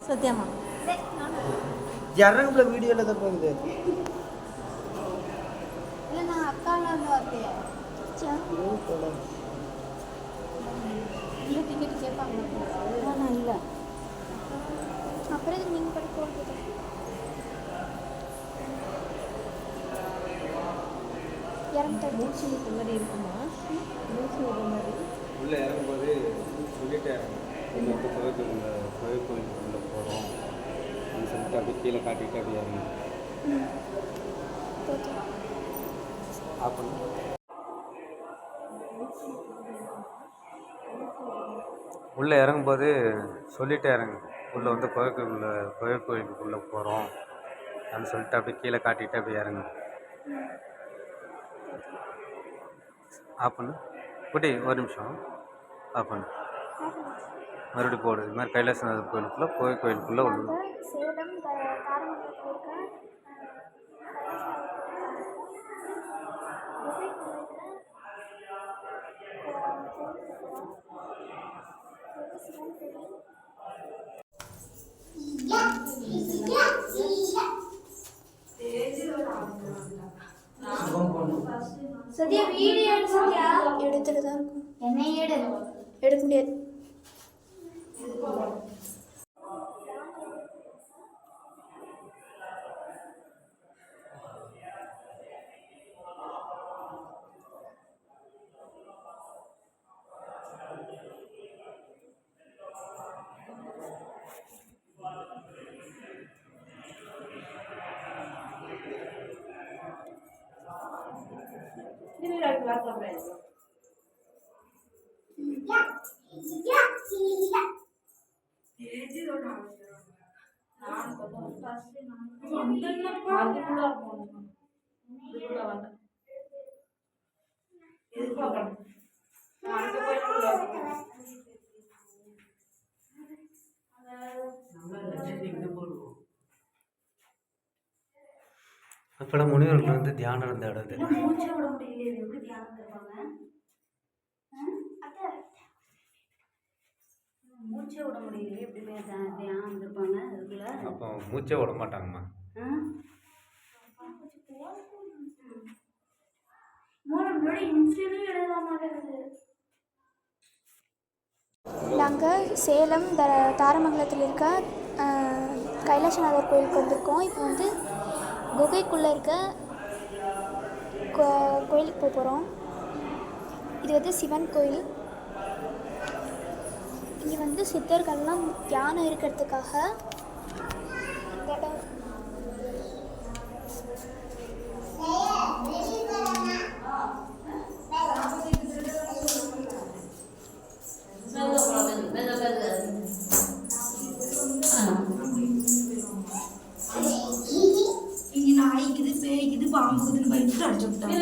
சத்தியமா இறங்குல வீடியோவில் தான் போகுது. இல்லை நான் அக்காலாம் வந்து வரலையா இல்லை டிக்கெட் கேட்பாங்க நான் இல்லை அப்புறம் நீங்கள் படிக்க போகிறது மூச்சு விடுற மாதிரி இருக்குமா? மூச்சு விடுற மாதிரி உள்ளே இறங்கும்போது சொல்லிட்டே இறங்கும் கோயிலுக்குள்ளே போகிறோம் அப்படின்னு சொல்லிட்டு அப்படியே கீழே காட்டிட்டு அப்படியே இறங்கும். பண்ணு. உள்ளே இறங்கும்போது சொல்லிட்டே இறங்கு உள்ளே வந்து கோயிலுக்குள்ளே போகிறோம் அப்படின்னு சொல்லிட்டு அப்படியே கீழே காட்டிட்டு அப்படியே இறங்கு. பண்ணு குட்டி ஒரு நிமிஷம் பண்ணு மறுபடியும் போடு. இது மாதிரி கைலாசநாதர் கோயிலுக்குள்ளே உள்ள சேலம் சத்யா வீடியோ சத்யா எடுத்துட்டு தான் இருக்கும். என்ன எடுக்க முடியாது. அப்போலாம் முனிவர்கள் வந்து தியானம் இருந்த இடம் தெரியும். மூச்சே விட முடியலையே எப்படி தியானம் இருந்திருப்பாங்க அதுக்குள்ள. அப்போ மூச்சே விட மாட்டாங்கம்மா. நாங்கள் சேலம் தாரமங்கலத்தில் இருக்க கைலாசநாதர் கோயிலுக்கு வந்திருக்கோம். இப்போ வந்து குகைக்குள்ளே இருக்க கோயிலுக்கு போக போகிறோம். இது வந்து சிவன் கோயில். இங்கே வந்து சித்தர்கள்லாம் தியானம் இருக்கிறதுக்காக இந்த இடம். இங்கே நாய்க்குது பேய்க்குது பாம்புக்குதுன்னு பயந்துட்டு அடிச்சு விட்டாங்க.